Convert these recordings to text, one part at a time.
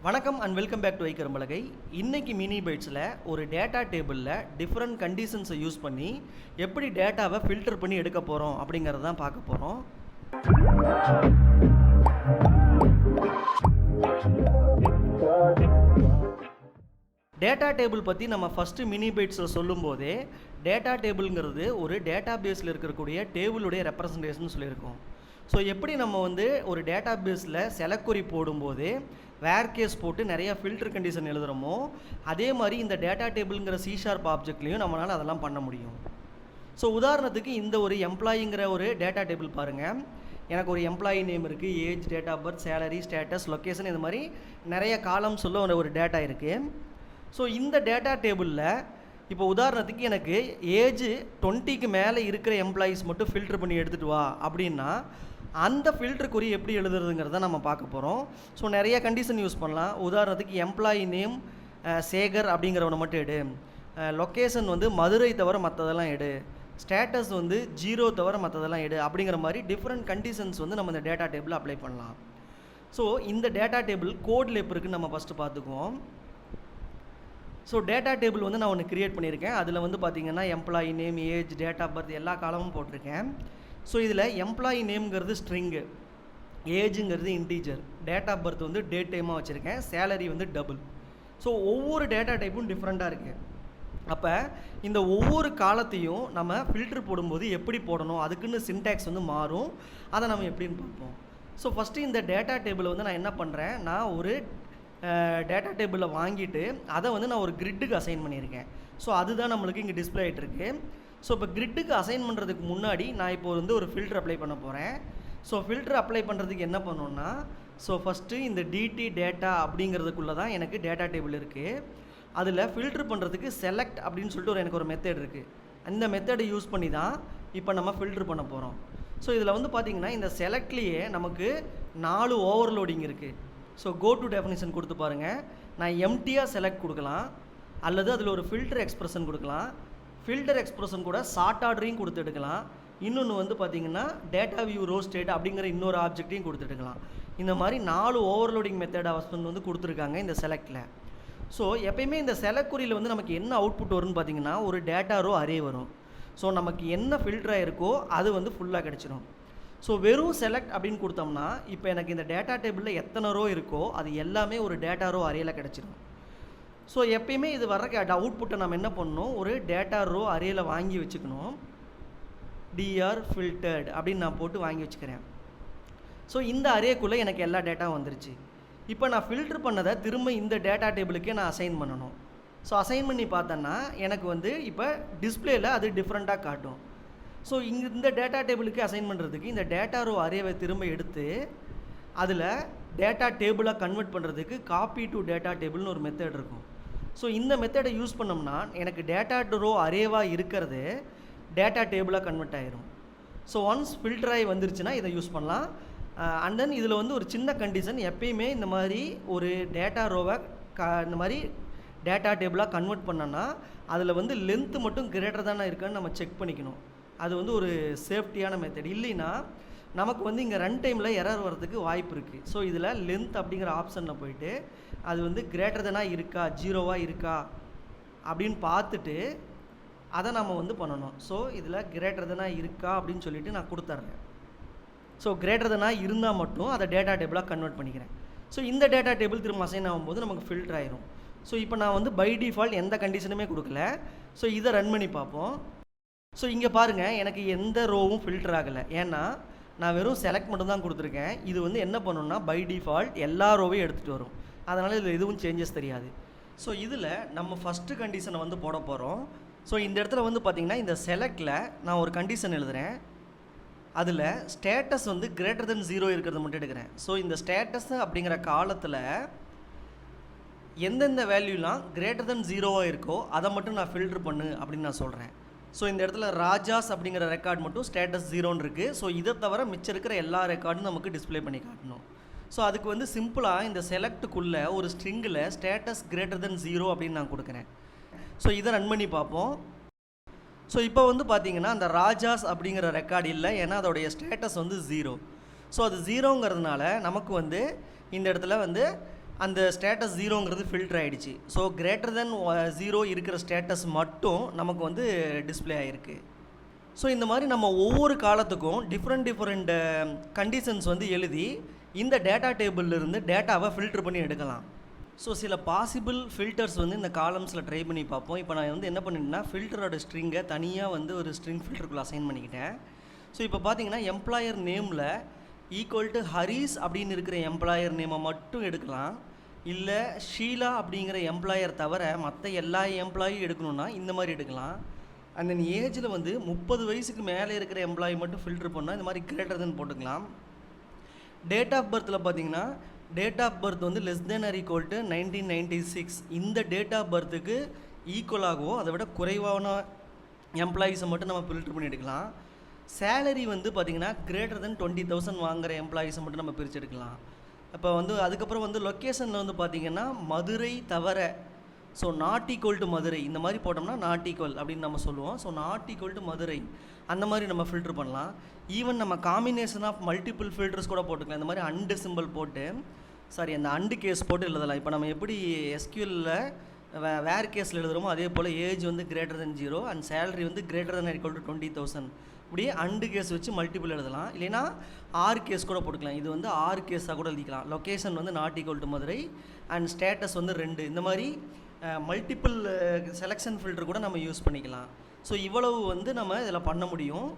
வணக்கம் and welcome back to iKarumpalagai. இன்னைக்கு mini பைட்ஸில் ஒரு டேட்டா டேபிளில் டிஃப்ரெண்ட் கண்டிஷன்ஸை யூஸ் பண்ணி எப்படி டேட்டாவை ஃபில்டர் பண்ணி எடுக்க போகிறோம் அப்படிங்கிறத தான் பார்க்க போகிறோம். டேட்டா டேபிள் பற்றி நம்ம ஃபஸ்ட்டு மினி பைட்ஸில் சொல்லும்போதே டேட்டா டேபிள்ங்கிறது ஒரு டேட்டா பேஸில் இருக்கக்கூடிய டேபிளுடைய ரெப்ரசன்டேஷன் சொல்லியிருக்கோம். ஸோ எப்படி நம்ம ஒரு டேட்டா பேஸில் செலக்ட் போடும்போது வேர் கேஸ் போட்டு நிறைய ஃபில்டர் கண்டிஷன் எழுதுகிறோமோ அதே மாதிரி இந்த டேட்டா டேபிள்ங்கிற C# ஆப்ஜெக்ட்லேயும் நம்மளால் அதெல்லாம் பண்ண முடியும். ஸோ உதாரணத்துக்கு இந்த ஒரு எம்ப்ளாயிங்கிற ஒரு டேட்டா டேபிள் பாருங்கள். எனக்கு ஒரு எம்ப்ளாயி நேம் இருக்குது, age, date of birth, salary, status, location, இது மாதிரி நிறைய காலம்ஸ் உள்ள ஒரு டேட்டா இருக்குது. ஸோ இந்த டேட்டா டேபிளில் இப்போ உதாரணத்துக்கு எனக்கு ஏஜ் 20க்கு மேலே இருக்கிற எம்ப்ளாயீஸ் மட்டும் ஃபில்டர் பண்ணி எடுத்துகிட்டு வா அப்படின்னா அந்த ஃபில்டருக்குறி எப்படி எழுதுறதுங்கிறத நம்ம பார்க்க போகிறோம். ஸோ நிறைய கண்டிஷன் யூஸ் பண்ணலாம். உதாரணத்துக்கு எம்ப்ளாயி நேம் சேகர் அப்படிங்கிறவனை மட்டும் எடு, லொக்கேஷன் மதுரை தவிர மற்றதெல்லாம் எடு, ஸ்டேட்டஸ் 0 தவிர மற்றதெல்லாம் எடு அப்படிங்கிற மாதிரி டிஃப்ரெண்ட் கண்டிஷன்ஸ் நம்ம இந்த டேட்டா டேபிள் அப்ளை பண்ணலாம். ஸோ இந்த டேட்டா டேபிள் கோடில் எப்போ இருக்குன்னு நம்ம ஃபஸ்ட்டு பார்த்துக்குவோம். ஸோ டேட்டா டேபிள் நான் ஒன்று க்ரியேட் பண்ணியிருக்கேன். அதில் பார்த்தீங்கன்னா employee name, age, date of birth எல்லா காலமும் போட்டிருக்கேன். ஸோ இதில் எம்ப்ளாயி நேம்ங்கிறது ஸ்ட்ரிங்கு, ஏஜுங்கிறது integer, date of birth date டைமாக வச்சுருக்கேன், சேலரி டபுள். ஸோ ஒவ்வொரு டேட்டா டைப்பும் டிஃப்ரெண்ட்டாக இருக்குது. அப்போ இந்த ஒவ்வொரு காலத்தையும் நம்ம ஃபில்டர் போடும்போது எப்படி போடணும், அதுக்குன்னு சின்டாக்ஸ் மாறும். அதை நம்ம எப்படின்னு பார்ப்போம். ஸோ ஃபஸ்ட்டு இந்த டேட்டா டேபிளை நான் என்ன பண்ணுறேன், நான் ஒரு டேட்டா டேபிளில் வாங்கிட்டு அதை நான் ஒரு கிரிட்டுக்கு அசைன் பண்ணியிருக்கேன். ஸோ அதுதான் நம்மளுக்கு இங்கே டிஸ்பிளே ஆகிட்டுருக்கு. ஸோ இப்போ கிரிட்டுக்கு அசைன் பண்ணுறதுக்கு முன்னாடி நான் இப்போ ஒரு ஃபில்டர் அப்ளை பண்ண போகிறேன். ஸோ ஃபில்டர் அப்ளை பண்ணுறதுக்கு என்ன பண்ணணுன்னா, ஸோ ஃபஸ்ட்டு இந்த டிடி டேட்டா அப்படிங்கிறதுக்குள்ளே தான் எனக்கு டேட்டா டேபிள் இருக்குது. அதில் ஃபில்டர் பண்ணுறதுக்கு செலக்ட் அப்படின்னு சொல்லிட்டு எனக்கு ஒரு மெத்தட் இருக்குது. அந்த மெத்தடை யூஸ் பண்ணி தான் இப்போ நம்ம ஃபில்டர் பண்ண போகிறோம். ஸோ இதில் பார்த்திங்கன்னா இந்த செலக்ட்லேயே நமக்கு 4 ஓவர்லோடிங் இருக்குது. ஸோ கோ டு டெஃபினிஷன் கொடுத்து பாருங்கள். நான் எம்டியாக செலக்ட் கொடுக்கலாம், அல்லது அதில் ஒரு ஃபில்டர் எக்ஸ்பிரஷன் கொடுக்கலாம். ஃபில்டர் எக்ஸ்பிரஷன் கூட ஷார்ட் ஆர்டரையும் கொடுத்து எடுக்கலாம். இன்னொன்று பார்த்தீங்கன்னா டேட்டா வியூ ரோ ஸ்டேட் அப்படிங்கிற இன்னொரு ஆப்ஜெக்டையும் கொடுத்து எடுக்கலாம். இந்த மாதிரி 4 ஓவர்லோடிங் மெத்தட் அவசரம் கொடுத்துருக்காங்க இந்த செலக்டில். ஸோ எப்பயுமே இந்த செலக்ட் குறியில் நமக்கு என்ன அவுட்புட் வரும்னு பார்த்தீங்கன்னா ஒரு டேட்டா ரோ அரே வரும். ஸோ நமக்கு என்ன ஃபில்டராக இருக்கோ அது ஃபுல்லாக கிடச்சிடும். ஸோ வெறும் செலக்ட் அப்படின்னு கொடுத்தோம்னா இப்போ எனக்கு இந்த டேட்டா டேபிளில் எத்தனை ரோ இருக்கோ அது எல்லாமே ஒரு டேட்டா ரோ அரேயில் கிடச்சிடும். ஸோ எப்பயுமே இது வர்ற அவுட்புட்டை நம்ம என்ன பண்ணணும், ஒரு டேட்டா ரோ அரேயில் வாங்கி வச்சுக்கணும். டிஆர் ஃபில்டர்டு அப்படின்னு நான் போட்டு வாங்கி வச்சுக்கிறேன். ஸோ இந்த அரேக்குள்ளே எனக்கு எல்லா டேட்டாவும் வந்துருச்சு. இப்போ நான் ஃபில்டர் பண்ணதை திரும்ப இந்த டேட்டா டேபிளுக்கே நான் அசைன் பண்ணணும். ஸோ அசைன் பண்ணி பார்த்தேன்னா எனக்கு இப்போ டிஸ்பிளேயில் அது டிஃப்ரெண்ட்டாக காட்டும். ஸோ இந்த டேட்டா டேபிளுக்கு அசைன் பண்ணுறதுக்கு இந்த டேட்டா ரோ அரேவை திரும்ப எடுத்து அதில் டேட்டா டேபிளாக கன்வெர்ட் பண்ணுறதுக்கு காப்பி டு டேட்டா டேபிள்னு ஒரு மெத்தட் இருக்கும். ஸோ இந்த மெத்தடை யூஸ் பண்ணோம்னா எனக்கு டேட்டா ரோ அரேவாக இருக்கிறது டேட்டா டேபிளாக கன்வெர்ட் ஆகிரும். ஸோ ஒன்ஸ் ஃபில்டர் ஆகி வந்துருச்சுன்னா இதை யூஸ் பண்ணலாம். அண்ட் தென் இதில் ஒரு சின்ன கண்டிஷன், எப்பயுமே இந்த மாதிரி ஒரு டேட்டா ரோவை இந்த மாதிரி டேட்டா டேபிளாக கன்வெர்ட் பண்ணோன்னா அதில் லென்த்து மட்டும் கிரேட்டர் தானே இருக்கான்னு நம்ம செக் பண்ணிக்கணும். அது ஒரு சேஃப்டியான மெத்தட். இல்லைன்னா நமக்கு இங்கே ரன் டைமில் எரர் வரதுக்கு வாய்ப்பு இருக்குது. ஸோ இதில் லென்த் அப்படிங்கிற ஆப்ஷனில் போயிட்டு அது கிரேட்டர் தானாக இருக்கா, 0வாக இருக்கா அப்படின்னு பார்த்துட்டு அதை நம்ம பண்ணணும். ஸோ இதில் கிரேட்டர் தானாக இருக்கா அப்படின்னு சொல்லிவிட்டு நான் கொடுத்துட்றேன். ஸோ கிரேட்டர் தானாக இருந்தால் மட்டும் அதை டேட்டா டேபிளாக கன்வெர்ட் பண்ணிக்கிறேன். ஸோ இந்த டேட்டா டேபிள் திரும்ப அசைன் ஆகும்போது நமக்கு ஃபில்டர் ஆயிரும். ஸோ இப்போ நான் பை டிஃபால்ட் எந்த கண்டிஷனுமே கொடுக்கல. ஸோ இதை ரன் பண்ணி பார்ப்போம். ஸோ இங்கே பாருங்கள், எனக்கு எந்த ரோவும் ஃபில்டர் ஆகலை. ஏன்னா நான் வெறும் செலக்ட் மட்டும் தான் கொடுத்துருக்கேன். இது என்ன பண்ணணும்னா பை டிஃபால்ட் எல்லா ரோவையும் எடுத்துகிட்டு வரும். அதனால் இதில் எதுவும் சேஞ்சஸ் தெரியாது. ஸோ இதில் நம்ம ஃபஸ்ட்டு கண்டிஷனை போட போகிறோம். ஸோ இந்த இடத்துல பார்த்திங்கன்னா இந்த செலக்டில் நான் ஒரு கண்டிஷன் எழுதுகிறேன். அதில் ஸ்டேட்டஸ் கிரேட்டர் தென் 0 இருக்கிறத மட்டும் எடுக்கிறேன். ஸோ இந்த ஸ்டேட்டஸ் அப்படிங்கிற காலத்தில் எந்தெந்த வேல்யூலாம் கிரேட்டர் தென் 0வாக இருக்கோ அதை மட்டும் நான் ஃபில்டர் பண்ணு அப்படின்னு நான் சொல்கிறேன். ஸோ இந்த இடத்துல ராஜாஸ் அப்படிங்கிற ரெக்கார்ட் மட்டும் ஸ்டேட்டஸ் 0ன்னு இருக்குது. ஸோ இதை தவிர மிச்சம் இருக்கிற எல்லா ரெக்கார்டும் நமக்கு டிஸ்பிளே பண்ணி காட்டணும். ஸோ அதுக்கு சிம்பிளாக இந்த செலக்டுக்குள்ளே ஒரு ஸ்ட்ரிங்கில் ஸ்டேட்டஸ் கிரேட்டர் தென் 0 அப்படின்னு நான் கொடுக்குறேன். ஸோ இதை ரன் பண்ணி பார்ப்போம். ஸோ இப்போ பார்த்தீங்கன்னா அந்த ராஜாஸ் அப்படிங்கிற ரெக்கார்டு இல்லை, ஏன்னா அதோடைய ஸ்டேட்டஸ் 0. ஸோ அது 0ங்கிறதுனால நமக்கு இந்த இடத்துல அந்த ஸ்டேட்டஸ் ஜீரோங்கிறது ஃபில்டர் ஆகிடுச்சு. ஸோ கிரேட்டர் தென் 0 இருக்கிற ஸ்டேட்டஸ் மட்டும் நமக்கு வந்து டிஸ்பிளே ஆகிருக்கு. ஸோ இந்த மாதிரி நம்ம ஒவ்வொரு காலத்துக்கும் டிஃப்ரெண்ட் கண்டிஷன்ஸ் வந்து எழுதி இந்த டேட்டா டேபிள்லேருந்து டேட்டாவை ஃபில்டர் பண்ணி எடுக்கலாம். ஸோ சில பாசிபிள் ஃபில்டர்ஸ் வந்து இந்த காலம்ஸில் ட்ரை பண்ணி பார்ப்போம். இப்போ நான் வந்து என்ன பண்ணிட்டேன்னா ஃபில்டரோட ஸ்ட்ரிங்கை தனியாக வந்து ஒரு ஸ்ட்ரிங் ஃபில்டருக்குள்ளே அசைன் பண்ணிக்கிட்டேன். ஸோ இப்போ பார்த்தீங்கன்னா எம்ப்ளாயர் நேமில் ஈக்குவல் டு ஹரிஸ் அப்படின்னு இருக்கிற எம்ப்ளாயர் நேமை மட்டும் எடுக்கலாம். இல்லை ஷீலா அப்படிங்கிற எம்ப்ளாயர் தவிர மற்ற எல்லா எம்ப்ளாயும் எடுக்கணுன்னா இந்த மாதிரி எடுக்கலாம். அண்ட் தென் ஏஜில் வந்து 30 வயசுக்கு மேலே இருக்கிற எம்ப்ளாயி மட்டும் ஃபில்டர் பண்ணால் இந்த மாதிரி கிரேட்டர் தென் போட்டுக்கலாம். டேட் ஆஃப் பர்த்தில் பார்த்தீங்கன்னா டேட் ஆஃப் பர்த் வந்து less than or equal to 1996 இந்த டேட் ஆஃப் பர்த்துக்கு ஈக்குவலாகவோ அதை விட குறைவான எம்ப்ளாயீஸை மட்டும் நம்ம ஃபில்டர் பண்ணி எடுக்கலாம். சேலரி வந்து பார்த்திங்கன்னா கிரேட்டர் தென் 20,000 வாங்குகிற எம்ப்ளாயீஸை மட்டும் நம்ம பிரித்து எடுக்கலாம். இப்போ வந்து அதுக்கப்புறம் வந்து லொக்கேஷனில் வந்து பார்த்திங்கன்னா மதுரை தவிர so not equal to Madurai இந்த மாதிரி போட்டோம்னா நாட் ஈக்குவல் அப்படின்னு நம்ம சொல்லுவோம். So not equal to Madurai அந்த மாதிரி நம்ம ஃபில்டர் பண்ணலாம். ஈவன் நம்ம காம்பினேஷன் ஆஃப் மல்டிபிள் ஃபில்டர்ஸ் கூட போட்டுக்கலாம். இந்த மாதிரி அண்டு சிம்பிள் போட்டு அந்த அண்டு கேஸ் போட்டு எழுதலாம். இப்போ நம்ம எப்படி எஸ்கியூஎல்ல வேர் கேஸில் எழுதுகிறோமோ அதே போல் ஏஜ் வந்து கிரேட்டர் தென் 0 அண்ட் சேலரி வந்து கிரேட்டர் தென் ஈக்குவல் டு 20,000 இப்படியே அண்டு கேஸ் வச்சு மல்டிபிள் எழுதலாம். இல்லைனா ஆர் கேஸ் கூட போட்டுக்கலாம். இது வந்து ஆர் கேஸாக கூட எழுதிக்கலாம். லொக்கேஷன் வந்து not equal to Madurai and status வந்து 2 இந்த மாதிரி மல்டிபிள் செலெக்ஷன் ஃபில்டர் கூட நம்ம யூஸ் பண்ணிக்கலாம். ஸோ இவ்வளவு வந்து நம்ம இதில் பண்ண முடியும்.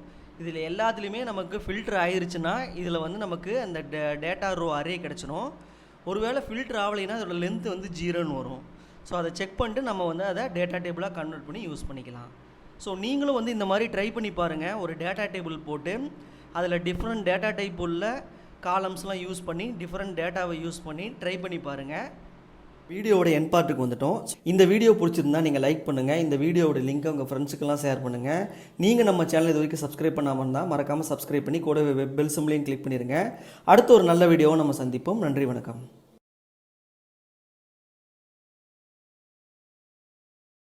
இதில் எல்லாத்துலேயுமே நமக்கு ஃபில்டர் ஆயிருச்சுன்னா இதில் வந்து நமக்கு அந்த டேட்டா ரோ அரே கிடச்சிடும். ஒருவேளை ஃபில்டர் ஆகலைன்னா அதோட லென்த் வந்து 0ன்னு வரும். ஸோ அதை செக் பண்ணிட்டு நம்ம வந்து அதை டேட்டா டேபிளாக கன்வெர்ட் பண்ணி யூஸ் பண்ணிக்கலாம். ஸோ நீங்களும் வந்து இந்த மாதிரி ட்ரை பண்ணி பாருங்கள். ஒரு டேட்டா டேபிள் போட்டு அதில் டிஃப்ரெண்ட் டேட்டா டைப் உள்ள காலம்ஸ்லாம் யூஸ் பண்ணி டிஃப்ரெண்ட் டேட்டாவை யூஸ் பண்ணி ட்ரை பண்ணி பாருங்கள். வீடியோவோட என் பார்ட்டுக்கு வந்துட்டோம். இந்த வீடியோ பிடிச்சிருந்தா நீங்கள் லைக் பண்ணுங்கள். இந்த வீடியோவோட லிங்க்கை உங்கள் ஃப்ரெண்ட்ஸுக்கெல்லாம் ஷேர் பண்ணுங்கள். நீங்கள் நம்ம சேனல் இது வரைக்கும் சப்ஸ்கிரைப் பண்ணாமல் இருந்தால் மறக்காமல் சப்ஸ்கிரைப் பண்ணி கூட பெல் சிம்பளையும் கிளிக் பண்ணிடுங்க. அடுத்த ஒரு நல்ல வீடியோவை நம்ம சந்திப்போம். நன்றி, வணக்கம்.